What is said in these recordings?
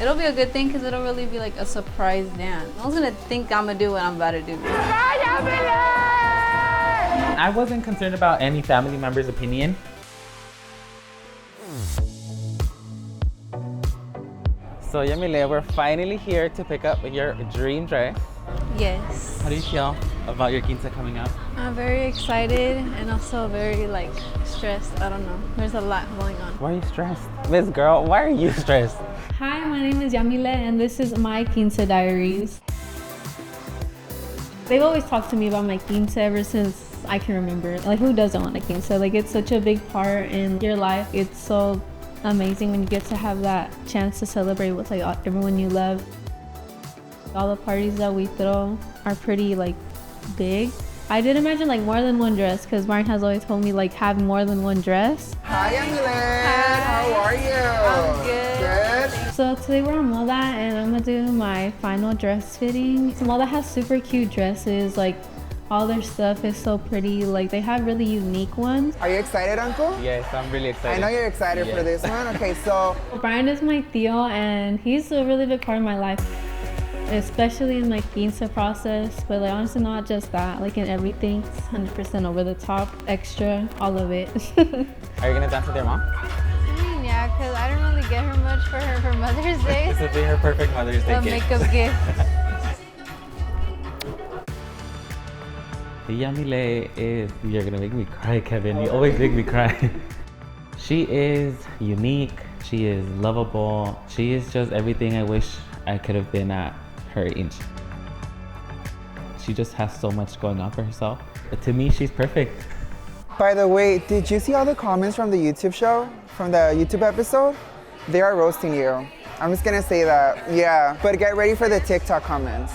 It'll be a good thing because it'll really be like a surprise dance. I was gonna think I'm gonna do what I'm about to do. I wasn't concerned about any family member's opinion. So Yamile, we're finally here to pick up your dream dress. Yes. How do you feel about your quince coming up? I'm very excited and also very like stressed. I don't know. There's a lot going on. Why are you stressed? Miss Girl, why are you stressed? Hi, my name is Yamile and this is my Quince Diaries. They've always talked to me about my quince ever since I can remember. Like, who doesn't want a quince? Like, it's such a big part in your life. It's so amazing when you get to have that chance to celebrate with like everyone you love. All the parties that we throw are pretty like big. I did imagine like more than one dress because Martin has always told me like have more than one dress. Hi Yamile, how are you? I'm good. So today we're on Moda and I'm gonna do my final dress fitting. So Moda has super cute dresses, like all their stuff is so pretty. Like they have really unique ones. Are you excited, Uncle? Yes, I'm really excited. I know you're excited for this one. Okay, so Brian is my tío and he's a really big part of my life, especially in my quince process, but like honestly not just that, like in everything. It's 100% over the top, extra, all of it. Are you gonna dance with your mom? I mean, yeah, because I didn't really get her much for Mother's Day. This would be her perfect Mother's Day A gift. makeup gift. Yamile is, you're gonna make me cry, Kevin. You always make me cry. She is unique, she is lovable, she is just everything I wish I could have been at her age. She just has so much going on for herself. But to me, she's perfect. by the way, did you see all the comments from the YouTube show? From the YouTube episode? They are roasting you. I'm just gonna say that. Yeah, but get ready for the TikTok comments.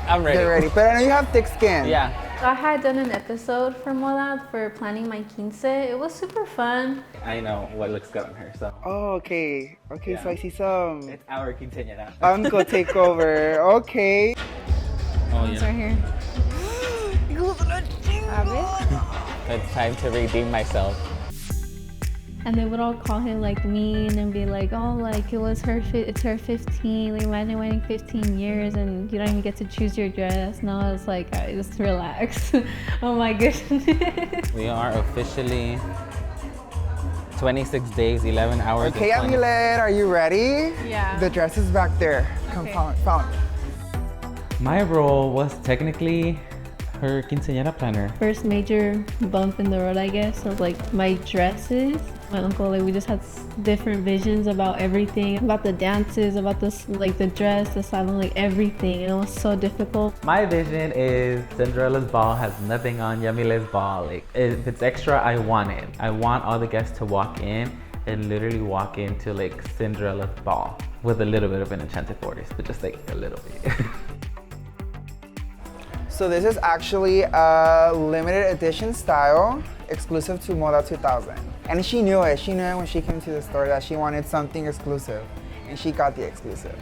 I'm ready. Get ready. But I know you have thick skin. Yeah. I had done an episode for Moda for planning my quince. It was super fun. I know what looks good on her, so. Oh, okay. Okay, Yeah. so I see some It's our quinceañera. uncle takeover. Okay. Oh, It's right here. It's time to redeem myself. And they would all call him like mean and be like, oh, like it's her 15. Like imagine waiting 15 years and you don't even get to choose your dress. No, it's like, just relax. Oh my goodness. We are officially 26 days, 11 hours. Okay, and 20 Amulet, are you ready? Yeah. The dress is back there. Come, Okay. found. My role was technically her quinceañera planner. First major bump in the road, I guess, of like my dresses. My uncle, like we just had different visions about everything, about the dances, about this, like the dress, the salon, like everything. And it was so difficult. My vision is Cinderella's ball has nothing on Yamile's ball. Like, if it's extra, I want it. I want all the guests to walk in and literally walk into like Cinderella's ball with a little bit of an enchanted forest, but just like a little bit. So this is actually a limited edition style, exclusive to Moda 2000. And she knew it. She knew it when she came to the store that she wanted something exclusive. And she got the exclusive.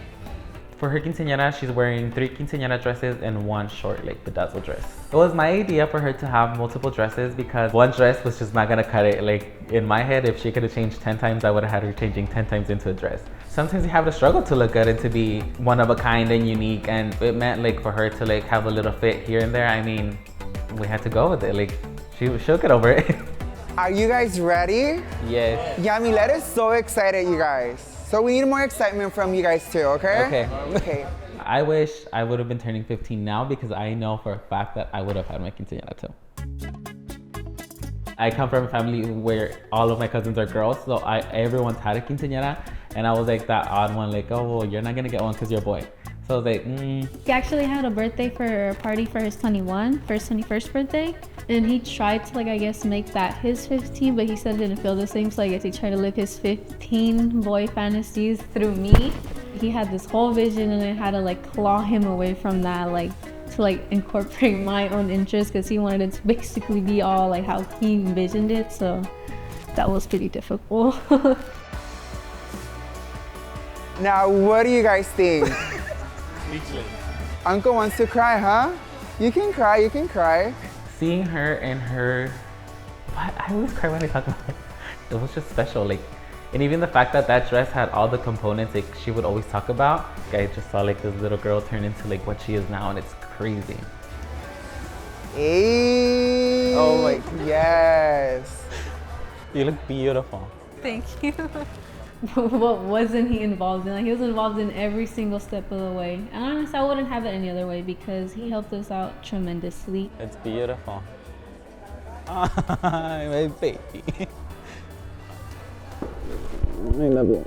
For her quinceañera, she's wearing 3 quinceañera dresses and 1 short, like bedazzled dress. It was my idea for her to have multiple dresses because one dress was just not gonna cut it. Like in my head, if she could have changed 10 times, I would have had her changing 10 times into a dress. Sometimes you have to struggle to look good and to be one of a kind and unique, and it meant like for her to like have a little fit here and there. I mean, we had to go with it. Like she'll get over it. Are you guys ready? Yes. Yamilet is so excited, you guys. So we need more excitement from you guys too, okay? Okay. Okay. I wish I would have been turning 15 now because I know for a fact that I would have had my quinceañera too. I come from a family where all of my cousins are girls, so everyone's had a quinceañera, and I was like that odd one, like, oh, well, you're not gonna get one because you're a boy. So I was like, He actually had a birthday for a party for his 21st birthday. And he tried to, like, I guess, make that his 15, but he said it didn't feel the same. So I guess he tried to live his 15 boy fantasies through me. He had this whole vision and I had to, like, claw him away from that, like, to, like, incorporate my own interests because he wanted it to basically be all, like, how he envisioned it. So that was pretty difficult. Now, what do you guys think? Uncle wants to cry, huh? You can cry, you can cry. seeing her and her, what? I always cry when I talk about it. It was just special. Like, And even the fact that that dress had all the components like she would always talk about, I just saw like this little girl turn into like what she is now, and it's crazy. Hey. Oh my. Yes. You look beautiful. Thank you. What wasn't he involved in? Like, he was involved in every single step of the way. And honestly, I wouldn't have it any other way because he helped us out tremendously. It's beautiful. My baby. I love you.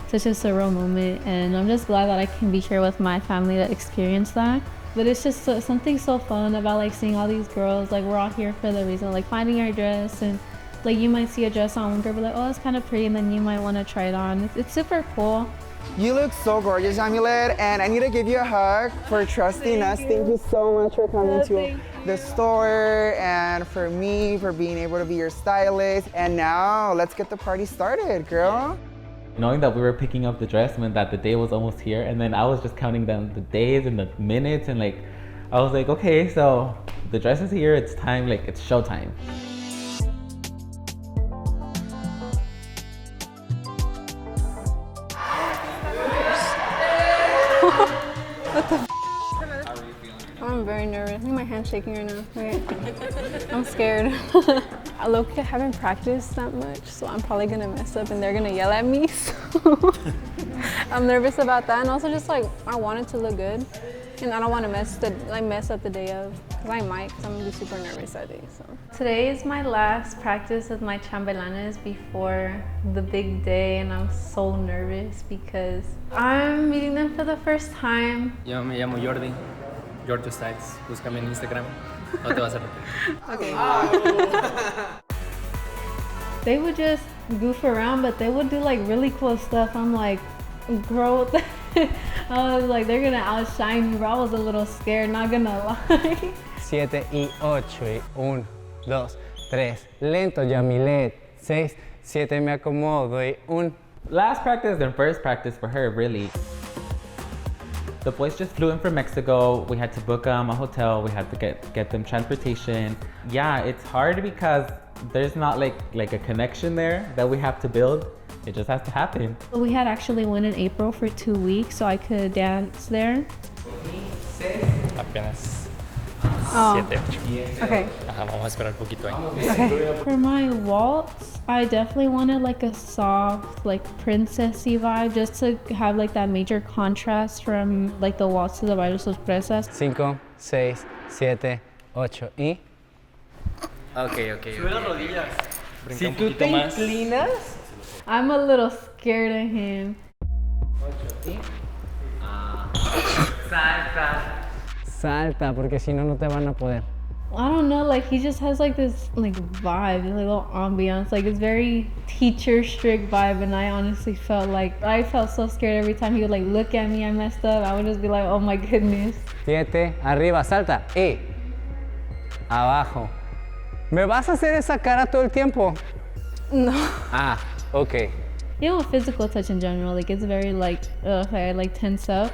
Such a surreal moment, and I'm just glad that I can be here with my family to experience that. But it's just something so fun about like seeing all these girls, like we're all here for the reason, like finding our dress, and like you might see a dress on one girl, be like, oh, it's kind of pretty, and then you might want to try it on. It's super cool. You look so gorgeous, Yamile, and I need to give you a hug for trusting us. Thank you so much for coming to the store, and for me, for being able to be your stylist. And now, let's get the party started, girl. Knowing that we were picking up the dress meant that the day was almost here, and then I was just counting down the days and the minutes, and like, I was like, okay, so the dress is here, it's time, like, it's showtime. I'm very nervous. I think my hand's shaking right now. Wait. I'm scared. I haven't practiced that much, so I'm probably gonna mess up and they're gonna yell at me. So I'm nervous about that, and also just like I want it to look good, and I don't want to mess up the day of, because I might, because I'm gonna be super nervous that day. So Today is my last practice with my chambelanes before the big day, and I'm so nervous because I'm meeting them for the first time. Yo me llamo Jordi, Giorgio Styles, búscame en Instagram, no te vas a arrepentir. okay. They would just goof around, but they would do like really cool stuff. I'm like, girl, I was like, they're gonna outshine you, bro. I was a little scared, not gonna lie. 7 y 8 y 1, 2, 3, lento Yamile, 6, 7 me acomodo y 1. Last practice and first practice for her, really. The boys just flew in from Mexico. We had to book them a hotel. We had to get them transportation. Yeah, it's hard because there's not like a connection there that we have to build. It just has to happen. We had actually went in April for 2 weeks, so I could dance there. Apenas Oh. 7, 8. Okay. Ajá, vamos a esperar un poquito ahí. For my waltz, I definitely wanted like a soft, like princessy vibe, just to have like that major contrast from like the waltz to the baile sorpresas. 5, 6, 7, 8 y... Ok. Sube las rodillas. Brinca un poquito más. I'm a little scared of him. Salta, porque si no, no te van a poder. I don't know, like he just has like this like vibe, this like, little ambiance. Like it's very teacher strict vibe, and I honestly felt so scared every time he would like look at me. I messed up. I would just be like, oh my goodness. 7, arriba, salta y... abajo. ¿Me vas a hacer esa cara todo el tiempo? No. Ah, ok. You know, physical touch in general, like it's very like I like tense up.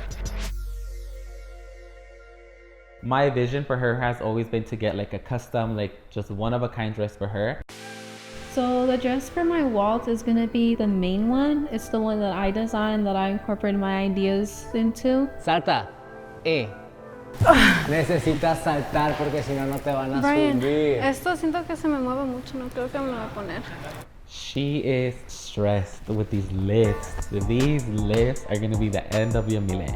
My vision for her has always been to get like a custom, like just one of a kind dress for her. So the dress for my waltz is gonna be the main one. It's the one that I designed, that I incorporated my ideas into. Salta y... Necesitas saltar porque si no, no te van a Brian, subir. esto siento que se me mueve mucho, no creo que me lo voy a poner. She is stressed with these lifts. These lifts are gonna be the end of Yamile.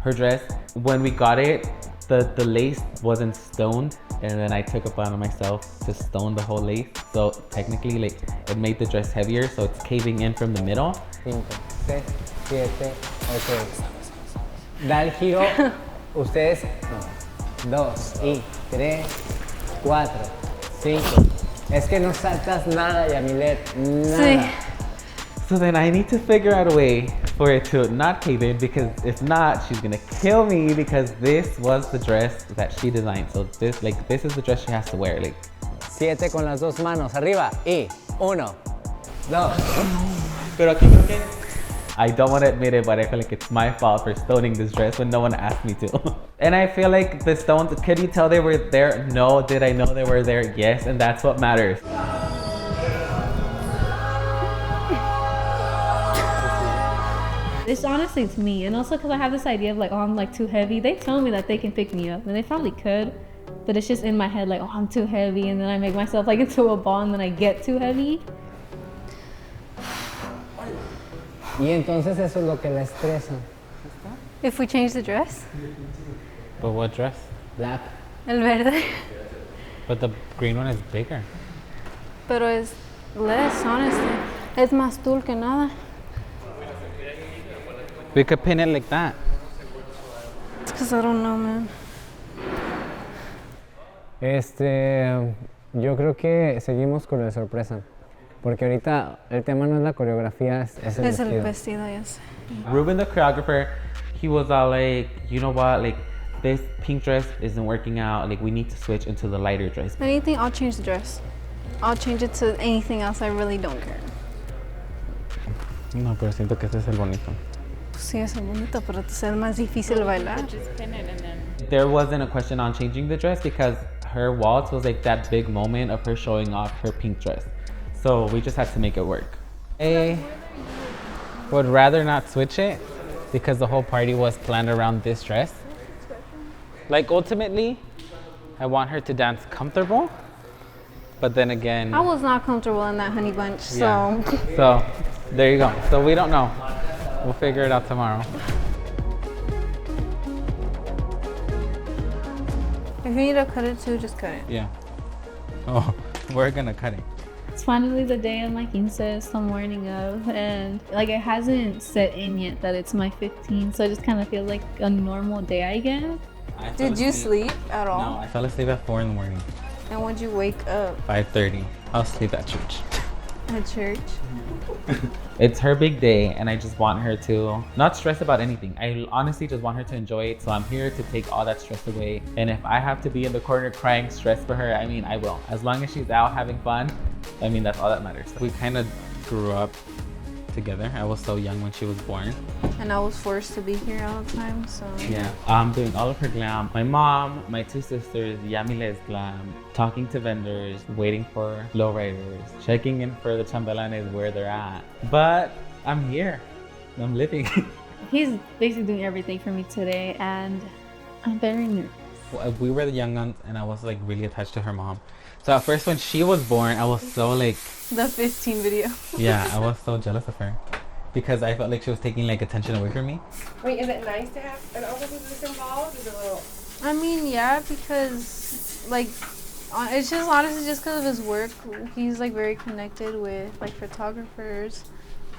Her dress, when we got it, the lace wasn't stoned, and then I took upon myself to stone the whole lace. So technically, like, it made the dress heavier, so it's caving in from the middle. 5, 6, 7, 8. Da el giro, ustedes, 2 y 3, 4, 5. Es que no saltas nada, Yamilet, nada. Sí. So then I need to figure out a way for it to not cave in, because if not, she's gonna kill me, because this was the dress that she designed. So this is the dress she has to wear. Like, 7 con las dos manos, arriba y 1, 2. Pero aquí creo que I don't want to admit it, but I feel like it's my fault for stoning this dress when no one asked me to. And I feel like the stones, could you tell they were there? No. Did I know they were there? Yes, and that's what matters. It's honestly to me, and also because I have this idea of like, oh, I'm like too heavy. They tell me that they can pick me up, and they probably could, but it's just in my head like, oh, I'm too heavy, and then I make myself like into a ball, and then I get too heavy. Y entonces eso es lo que la estresa. If we change the dress, But what dress? Black. el verde. But the green one is bigger. Pero es less, honestly. Es más tul que nada. We could pin it like that. It's because I don't know, man. Yo creo que seguimos con la sorpresa. Porque ahorita el tema no es la coreografía, es el Es el vestido. vestido, yes. Ruben, the choreographer, he was all like, you know what, like this pink dress isn't working out. Like we need to switch into the lighter dress. Anything, I'll change the dress. I'll change it to anything else. I really don't care. No, pero siento que ese es el bonito. Sí, es bonito, pero es el más difícil bailar. There wasn't a question on changing the dress because her waltz was like that big moment of her showing off her pink dress. So we just had to make it work. I would rather not switch it because the whole party was planned around this dress. Like ultimately, I want her to dance comfortable, but then again, I was not comfortable in that honey bunch, so. Yeah. So there you go. So we don't know. We'll figure it out tomorrow. If you need to cut it too, just cut it. Yeah. Oh, we're gonna cut it. It's finally the day of my quince, the morning of, and like it hasn't set in yet that it's my 15, so it just kind of feels like a normal day, I guess. Did you sleep at all? No, I fell asleep at 4 in the morning. And when did you wake up 5:30. I'll sleep at church. at church? It's her big day and I just want her to not stress about anything. I honestly just want her to enjoy it. So I'm here to take all that stress away. And if I have to be in the corner crying stress for her, I mean, I will. As long as she's out having fun, I mean, that's all that matters. We kind of grew up together. I was so young when she was born. And I was forced to be here all the time, so. Yeah, I'm doing all of her glam. My mom, my 2 sisters, Yamile is glam, talking to vendors, waiting for lowriders, checking in for the chambelanes where they're at. But I'm here. I'm living. He's basically doing everything for me today, and I'm very nervous. We were the young ones, and I was like really attached to her mom. So at first when she was born, I was so like... The 15 video. Yeah, I was so jealous of her. Because I felt like she was taking like attention away from me. Wait, is it nice to have an older sister involved? Is it a little... I mean, yeah, because, like, it's just honestly just because of his work. He's, like, very connected with, like, photographers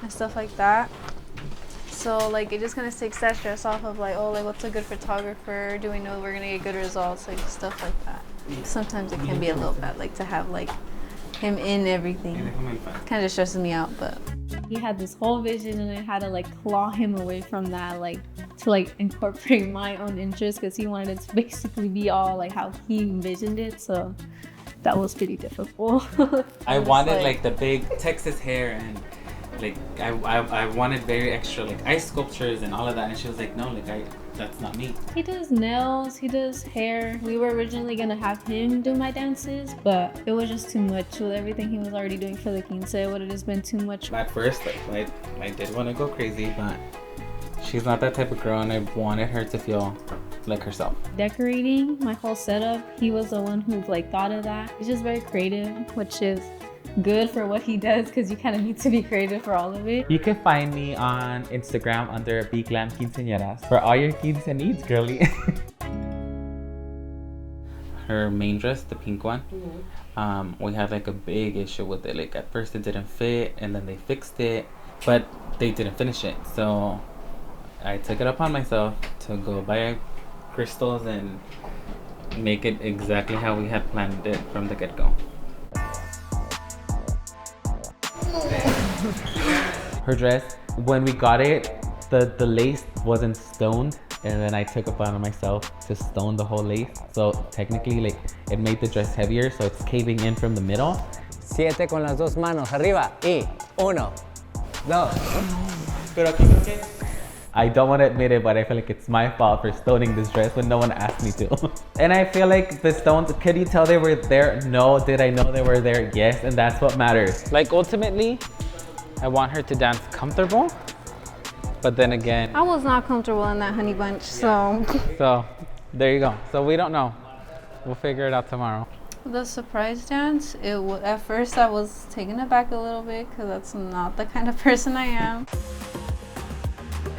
and stuff like that. So, like, it just kind of takes that stress off of, like, oh, like, what's a good photographer? Do we know we're going to get good results? Like, stuff like that. Sometimes it can be a little bad, like, to have, like, him in everything. Kind of stresses me out, but... He had this whole vision, and I had to like claw him away from that, like to like incorporate my own interests, because he wanted it to basically be all like how he envisioned it. So that was pretty difficult. I wanted like the big Texas hair, and like I wanted very extra like ice sculptures and all of that, and she was like, no, like that's not me. He does nails, he does hair. We were originally gonna have him do my dances, but it was just too much with everything he was already doing for the quince. It would have just been too much. At first, like I did want to go crazy, but she's not that type of girl, and I wanted her to feel like herself. Decorating my whole setup, he was the one who like thought of that. He's just very creative, which is good for what he does, because you kind of need to be creative for all of it. You can find me on Instagram under Be Glam Quinceañeras for all your quince needs, girly. Her main dress, the pink one, we had like a big issue with it. Like at first it didn't fit, and then they fixed it, but they didn't finish it. So I took it upon myself to go buy crystals and make it exactly how we had planned it from the get-go. Her dress, when we got it, the lace wasn't stoned, and then I took upon myself to stone the whole lace. So technically, like, it made the dress heavier, so it's caving in from the middle. 7 con las 2 manos arriba y 1, 2, Pero aquí creo que I don't want to admit it, but I feel like it's my fault for stoning this dress when no one asked me to. And I feel like the stones, could you tell they were there? No. Did I know they were there? Yes, and that's what matters. Like ultimately, I want her to dance comfortable, but then again, I was not comfortable in that honey bunch, so. so there you go. So we don't know. We'll figure it out tomorrow. The surprise dance, at first I was taken aback a little bit because that's not the kind of person I am.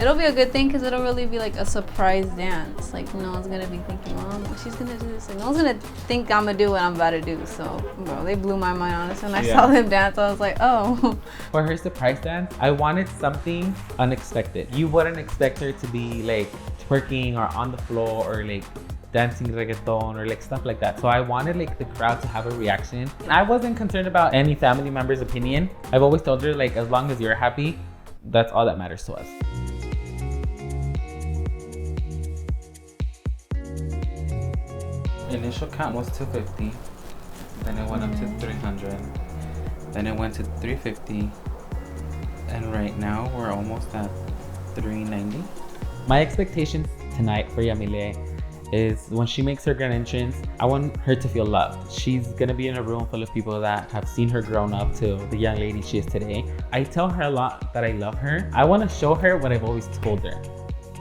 It'll be a good thing because it'll really be like a surprise dance. Like no one's gonna be thinking, oh, she's gonna do this. Like no one's gonna think I'm gonna do what I'm about to do. So, bro, they blew my mind honestly. When I saw them dance, I was like, oh. For her surprise dance, I wanted something unexpected. You wouldn't expect her to be like twerking or on the floor or like dancing reggaeton or like stuff like that. So I wanted like the crowd to have a reaction. I wasn't concerned about any family member's opinion. I've always told her like as long as you're happy, that's all that matters to us. Initial count was 250, then it went up to 300, then it went to 350, and right now we're almost at 390. My expectations tonight for Yamile is when she makes her grand entrance, I want her to feel loved. She's gonna be in a room full of people that have seen her grown up to the young lady she is today. I tell her a lot that I love her. I want to show her what I've always told her.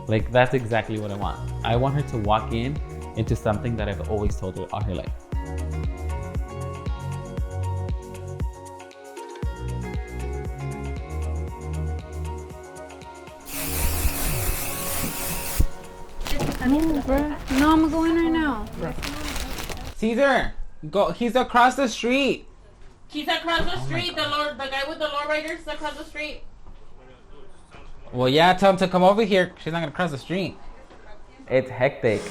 Like that's exactly what I want. I want her to walk into something that I've always told her all her life. No, I'm gonna go in right now. Caesar, go. He's across the street. He's across the street. The guy with the lowriders is across the street. Well, yeah, tell him to come over here. She's not gonna cross the street. It's hectic.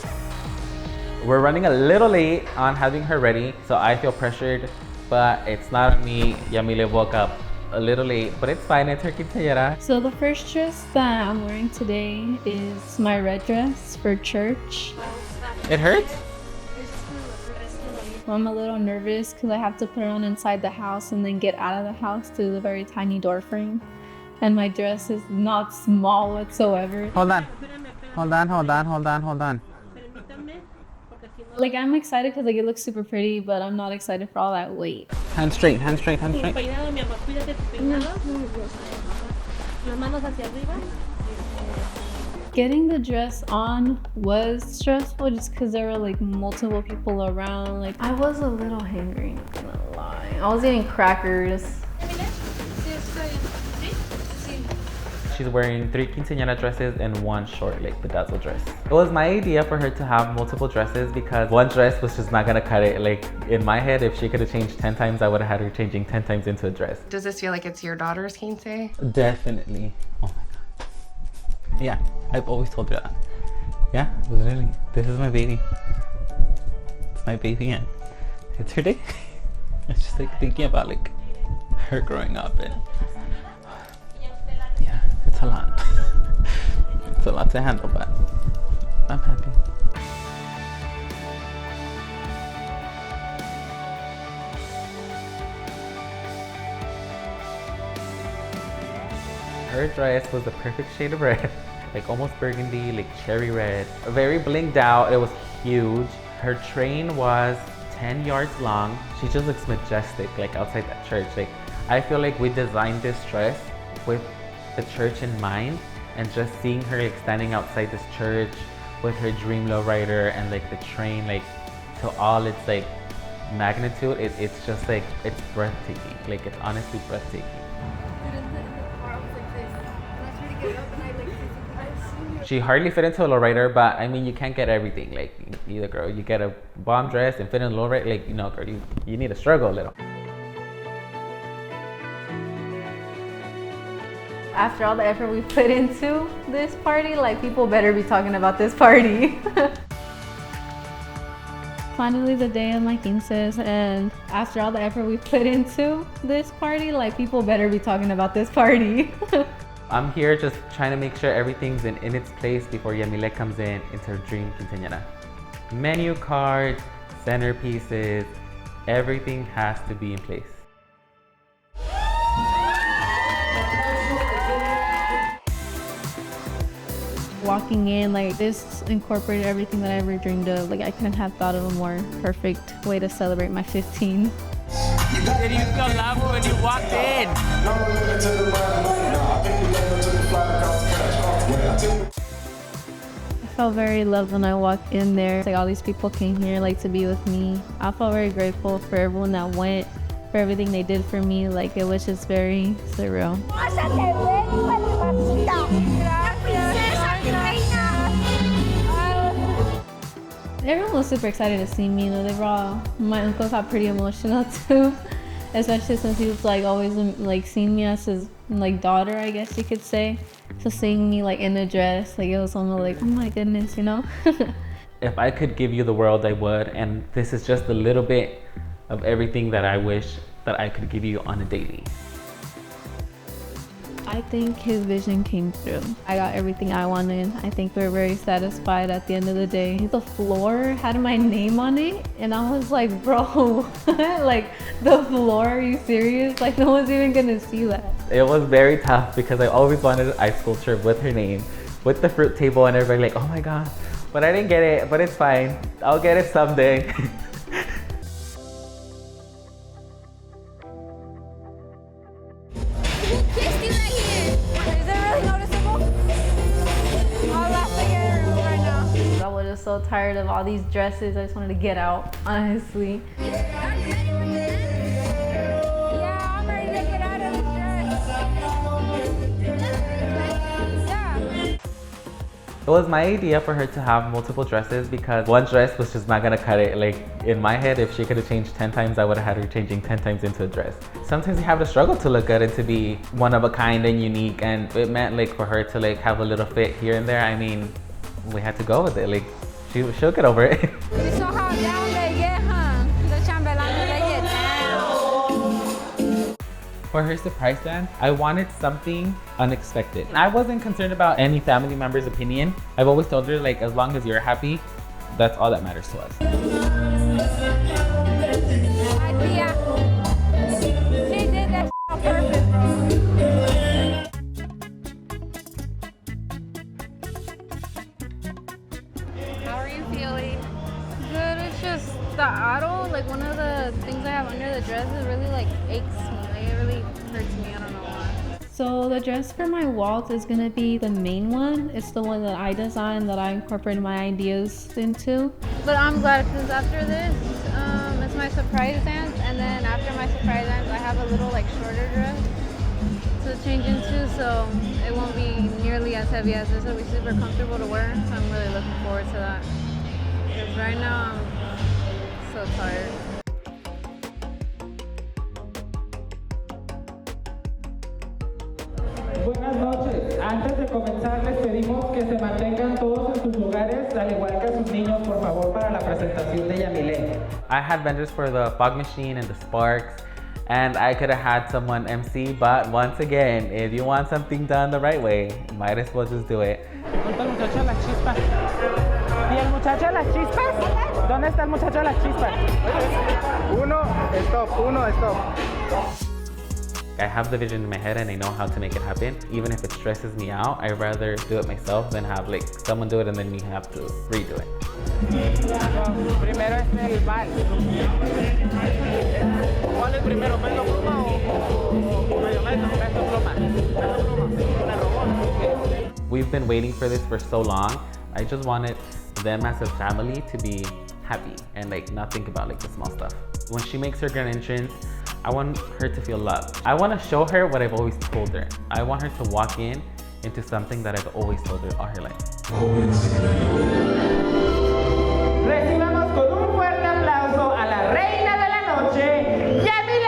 We're running a little late on having her ready, so I feel pressured, but it's not on me. Yamile woke up a little late, but it's fine. It's her quinceañera. So the first dress that I'm wearing today is my red dress for church. It hurts? I'm a little nervous because I have to put it on inside the house and then get out of the house through the very tiny door frame. And my dress is not small whatsoever. Hold on. Like I'm excited because like it looks super pretty, but I'm not excited for all that weight. Hand straight. Getting the dress on was stressful just because there were like multiple people around. Like I was a little hangry, not gonna lie. I was eating crackers. She's wearing 3 quinceañera dresses and 1 short, like bedazzle dress. It was my idea for her to have multiple dresses because one dress was just not gonna cut it. Like in my head, if she could have changed 10 times, I would have had her changing 10 times into a dress. Does this feel like it's your daughter's quince? Definitely. Oh my God. Yeah, I've always told her that. Yeah, literally. This is my baby. It's my baby and it's her day. It's just like thinking about like her growing up and yeah, it's a lot. It's a lot to handle, but I'm happy. Her dress was the perfect shade of red, like almost burgundy, like cherry red. Very blinged out, it was huge. Her train was 10 yards long. She just looks majestic, like outside that church. Like I feel like we designed this dress with the church in mind, and just seeing her like standing outside this church with her dream lowrider and like the train like to all its like magnitude, it's just like it's breathtaking. Like it's honestly breathtaking. She hardly fit into a lowrider, but I mean you can't get everything. Like either girl, you get a bomb dress and fit in a lowrider. Like you know, girl, you need to struggle a little. After all the effort we put into this party, like people better be talking about this party. Finally the day of my quinces, and after all the effort we put into this party, like people better be talking about this party. I'm here just trying to make sure everything's in its place before Yamile comes into her dream quinceañera. Menu cards, centerpieces, everything has to be in place. walking in, like this incorporated everything that I ever dreamed of. Like I couldn't have thought of a more perfect way to celebrate my 15. Did you feel love when you walked in? I felt very loved when I walked in there. Like all these people came here like to be with me. I felt very grateful for everyone that went, for everything they did for me. Like it was just very surreal. Everyone was super excited to see me. You know, they were all, my uncles got pretty emotional too, especially since he was like always like seeing me as his like daughter, I guess you could say. So seeing me like in a dress, like it was almost like, oh my goodness, you know. If I could give you the world, I would. And this is just a little bit of everything that I wish that I could give you on a daily. I think his vision came through. I got everything I wanted. I think we were very satisfied at the end of the day. The floor had my name on it, and I was like, bro, what? Like, the floor, are you serious? Like, no one's even gonna see that. It was very tough because I always wanted an ice sculpture with her name, with the fruit table, and everybody like, oh my God. But I didn't get it, but it's fine. I'll get it someday. So tired of all these dresses. I just wanted to get out, honestly. Yeah, I'm ready to get out of this dress. Yeah. It was my idea for her to have multiple dresses because one dress was just not gonna cut it. Like in my head, if she could have changed 10 times, I would have had her changing 10 times into a dress. Sometimes you have to struggle to look good and to be one of a kind and unique, and it meant like for her to like have a little fit here and there. I mean, we had to go with it. Like she'll get over it. You saw how down they get, huh? The chambelanes, they get down. For her surprise dance, I wanted something unexpected. I wasn't concerned about any family member's opinion. I've always told her, like, as long as you're happy, that's all that matters to us. Idea. She did that on purpose, bro. How are you feeling? Good. It's just the auto, like one of the things I have under the dress, is really like aches me. Like it really hurts me. I don't know why. So the dress for my waltz is gonna be the main one. It's the one that I designed, that I incorporated my ideas into. But I'm glad because after this, it's my surprise dance, and then after my surprise dance, I have a little like shorter dress to change into, so it won't be nearly as heavy as this. It'll be super comfortable to wear, so I'm really looking forward to that. Because right now I'm so tired. Buenas noches. Antes de comenzar les pedimos que se mantengan todos en sus lugares, al igual que a sus niños, por favor, para la presentación de Yamile. I had vendors for the fog machine and the sparks, and I could have had someone MC, but once again, if you want something done the right way, might as well just do it. ¿Dónde está el muchacho de las chispas? ¿Y el muchacho de las chispas? ¿Dónde está el muchacho de las chispas? Uno, stop. I have the vision in my head and I know how to make it happen. Even if it stresses me out, I'd rather do it myself than have like someone do it and then me have to redo it. Primero es el bal. ¿Cuál es primero, peso pluma o medio metro? Peso pluma. We've been waiting for this for so long. I just wanted them as a family to be happy and like not think about like the small stuff. When she makes her grand entrance, I want her to feel loved. I want to show her what I've always told her. I want her to walk into something that I've always told her all her life. Recibamos con un fuerte aplauso a la reina de la noche, Yamile.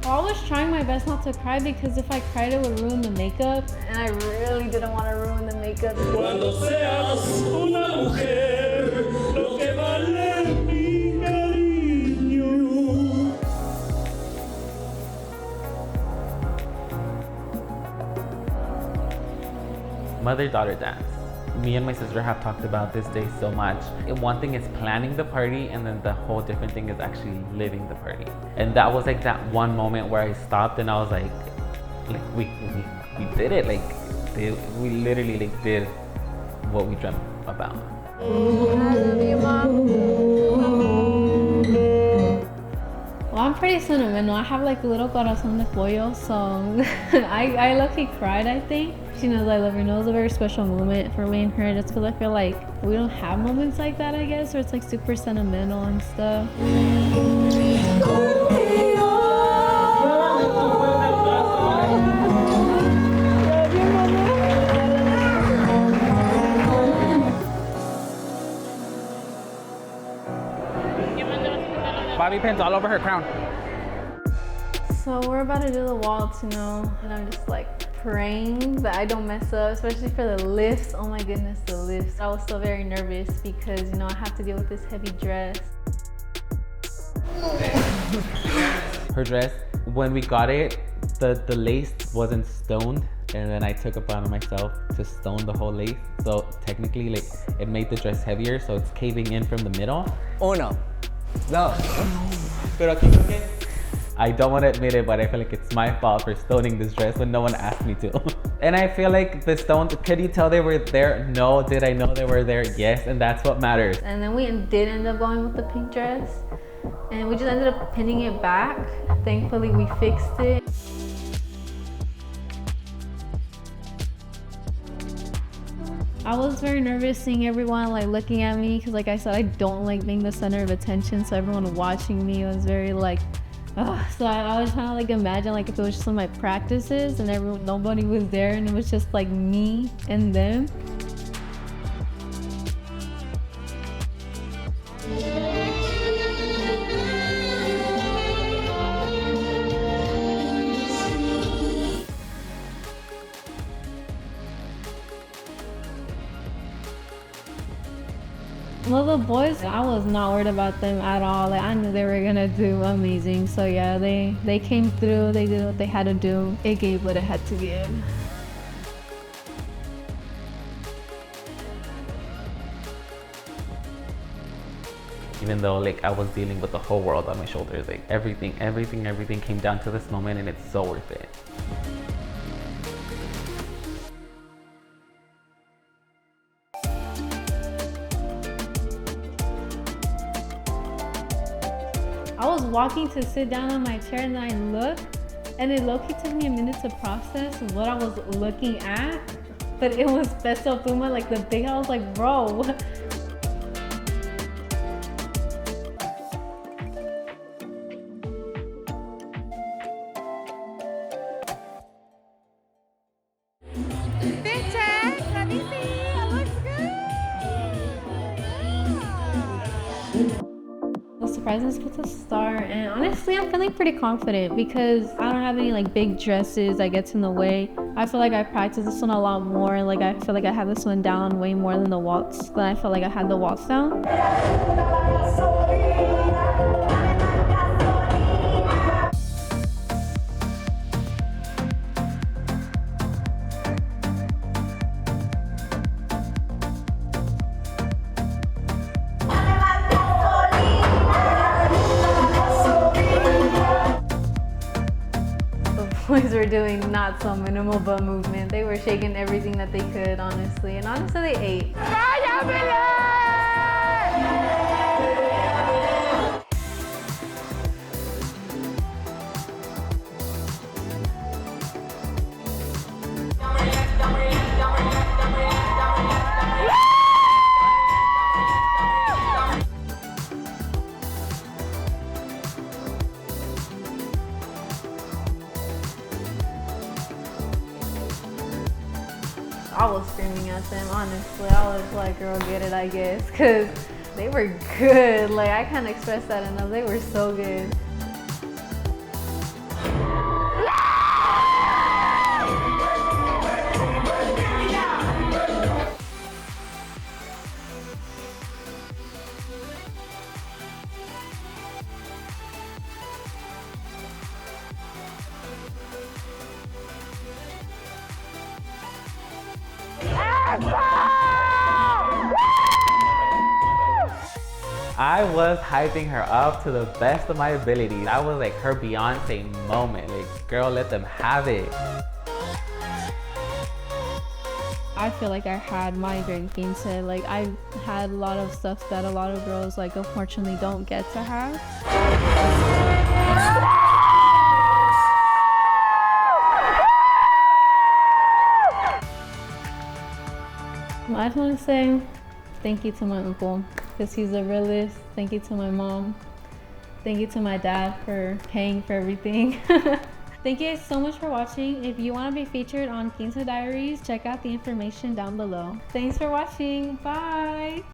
I was trying my best not to cry because if I cried it would ruin the makeup, and I really didn't want to ruin the makeup. Cuando seas una mujer, lo que vale mi cariño. mother-daughter dance. Me and my sister have talked about this day so much. And one thing is planning the party, and then the whole different thing is actually living the party. And that was like that one moment where I stopped and I was like we did it. Like we literally like did what we dreamt about. I love you, Mom. Well, I'm pretty sentimental. I have like a little corazón de pollo, so I lucky cried, I think. She knows I love her. It was a very special moment for me and her, just because I feel like we don't have moments like that, I guess, where it's like super sentimental and stuff. Bobby pins all over her crown. So we're about to do the waltz, you know, and I'm just like praying that I don't mess up, especially for the lifts. Oh my goodness, the lifts. I was so very nervous because, you know, I have to deal with this heavy dress. Her dress, when we got it, the lace wasn't stoned, and then I took upon myself to stone the whole lace. So technically, like, it made the dress heavier, so it's caving in from the middle. Uno, dos. Pero aquí creo que I don't want to admit it, but I feel like it's my fault for stoning this dress when no one asked me to. And I feel like the stones, could you tell they were there? No. Did I know they were there? Yes, and that's what matters. And then we did end up going with the pink dress, and we just ended up pinning it back. Thankfully, we fixed it. I was very nervous seeing everyone like looking at me because, like I said, I don't like being the center of attention, so everyone watching me was very like, so I was trying to like imagine like if it was just one of my practices and nobody was there and it was just like me and them. Well, the boys, I was not worried about them at all. Like, I knew they were gonna do amazing. So yeah, they came through, they did what they had to do. It gave what it had to give. Even though like I was dealing with the whole world on my shoulders, like everything came down to this moment, and it's so worth it. I was walking to sit down on my chair and then I looked, and it low-key took me a minute to process what I was looking at, but it was Peso Puma, like the big, I was like, bro. I'm supposed to start, and honestly I'm feeling pretty confident because I don't have any like big dresses that gets in the way. I feel like I practiced this one a lot more. Like I feel like I had this one down way more than the waltz, than I felt like I had the waltz down. Boys were doing not so minimal butt movement. They were shaking everything that they could, honestly. And honestly, they ate. I was screaming at them, honestly. I was like, girl, get it, I guess. Because they were good. Like, I can't express that enough. They were so good. I was hyping her up to the best of my ability. That was like her Beyonce moment. Like, girl, let them have it. I feel like I had my great quince. Like, I had a lot of stuff that a lot of girls, like, unfortunately don't get to have. I just want to say thank you to my uncle, because he's a realist. Thank you to my mom. Thank you to my dad for paying for everything. Thank you guys so much for watching. If you want to be featured on Quince Diaries, check out the information down below. Thanks for watching. Bye.